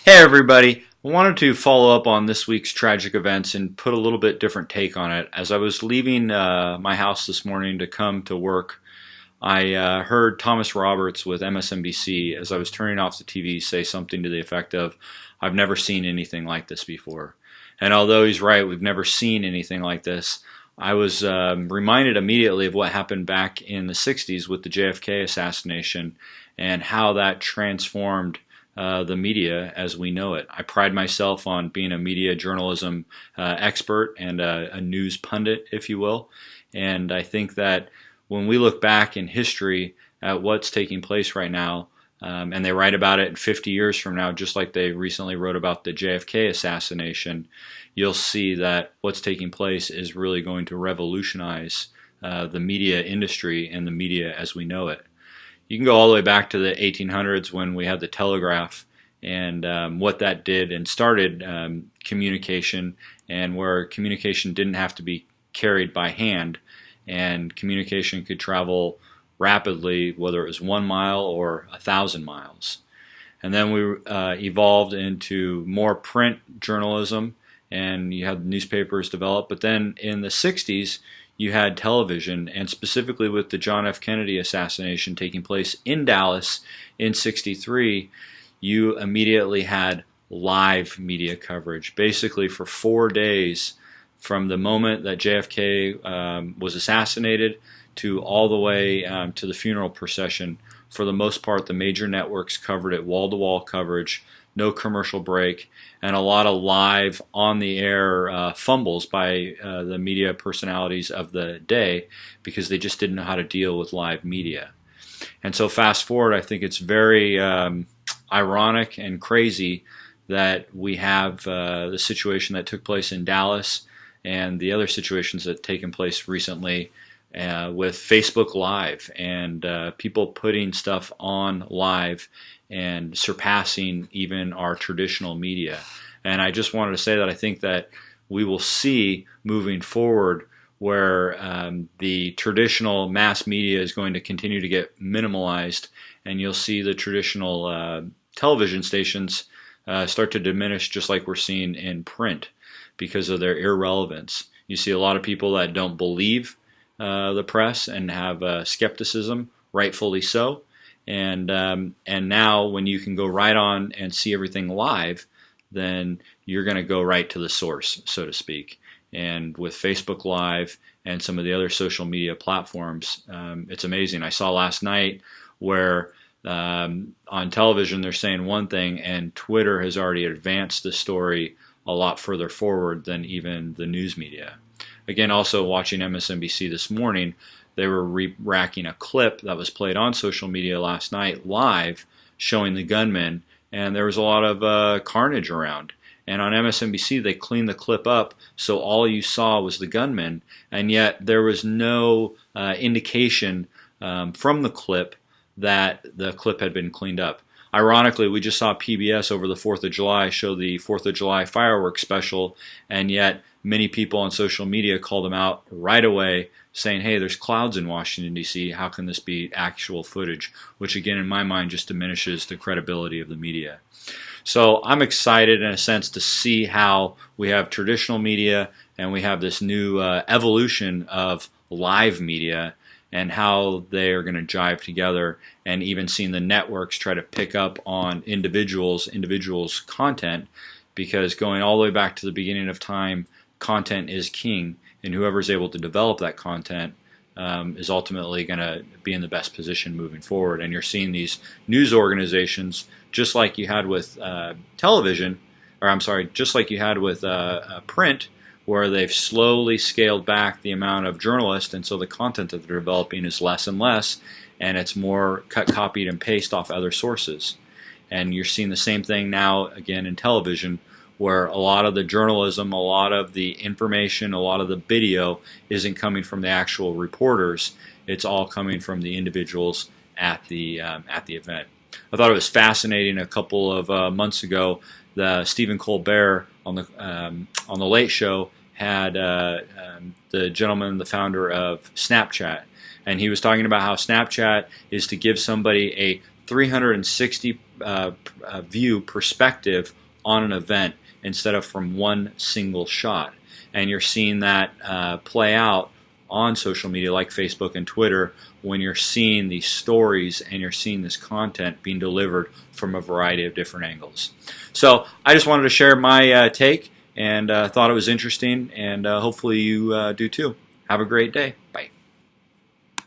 Hey everybody, I wanted to follow up on this week's tragic events and put a little bit different take on it. As I was leaving my house this morning to come to work, I heard Thomas Roberts with MSNBC as I was turning off the TV say something to the effect of, "I've never seen anything like this before." And although he's right, we've never seen anything like this, I was reminded immediately of what happened back in the 60s with the JFK assassination and how that transformed the media as we know it. I pride myself on being a media journalism expert and a news pundit, if you will. And I think that when we look back in history at what's taking place right now, and they write about it in 50 years from now, just like they recently wrote about the JFK assassination, you'll see that what's taking place is really going to revolutionize the media industry and the media as we know it. You can go all the way back to the 1800s when we had the telegraph and what that did and started communication, and where communication didn't have to be carried by hand and communication could travel rapidly, whether it was 1 mile or 1,000 miles. And then we evolved into more print journalism, and you had newspapers develop. But then in the 60s, you had television, and specifically with the John F. Kennedy assassination taking place in Dallas in '63, you immediately had live media coverage. Basically for 4 days from the moment that JFK was assassinated to all the way to the funeral procession. For the most part, the major networks covered it, wall-to-wall coverage, no commercial break, and a lot of live on-the-air fumbles by the media personalities of the day because they just didn't know how to deal with live media. And so fast forward, I think it's very ironic and crazy that we have the situation that took place in Dallas and the other situations that have taken place recently with Facebook Live and people putting stuff on live and surpassing even our traditional media. And I just wanted to say that I think that we will see moving forward where the traditional mass media is going to continue to get minimalized, and you'll see the traditional television stations start to diminish, just like we're seeing in print, because of their irrelevance. You see a lot of people that don't believe the press and have skepticism, rightfully so. And now when you can go right on and see everything live, then you're going to go right to the source, so to speak. And with Facebook Live and some of the other social media platforms, it's amazing. I saw last night where on television they're saying one thing, and Twitter has already advanced the story a lot further forward than even the news media. Again, also watching MSNBC this morning, they were racking a clip that was played on social media last night live showing the gunman, and there was a lot of carnage around. And on MSNBC, they cleaned the clip up, so all you saw was the gunman, and yet there was no indication from the clip that the clip had been cleaned up. Ironically, we just saw PBS over the 4th of July show the 4th of July fireworks special, and yet many people on social media called them out right away, saying, hey, there's clouds in Washington, D.C., how can this be actual footage? Which again, in my mind, just diminishes the credibility of the media. So I'm excited in a sense to see how we have traditional media and we have this new evolution of live media and how they are going to jive together, and even seeing the networks try to pick up on individuals' content, because going all the way back to the beginning of time, content is king, and whoever's able to develop that content is ultimately going to be in the best position moving forward. And you're seeing these news organizations, just like you had with television, or I'm sorry, just like you had with print, where they've slowly scaled back the amount of journalists, and so the content that they're developing is less and less, and it's more cut, copied, and paste off other sources. And you're seeing the same thing now again in television, where a lot of the journalism, a lot of the information, a lot of the video isn't coming from the actual reporters. It's all coming from the individuals at the event. I thought it was fascinating. A couple of months ago, the Stephen Colbert on the Late Show had the gentleman, the founder of Snapchat, and he was talking about how Snapchat is to give somebody a 360 view perspective on an event instead of from one single shot. And you're seeing that play out on social media like Facebook and Twitter when you're seeing these stories and you're seeing this content being delivered from a variety of different angles. So I just wanted to share my take and thought it was interesting, and hopefully you do too. Have a great day. Bye.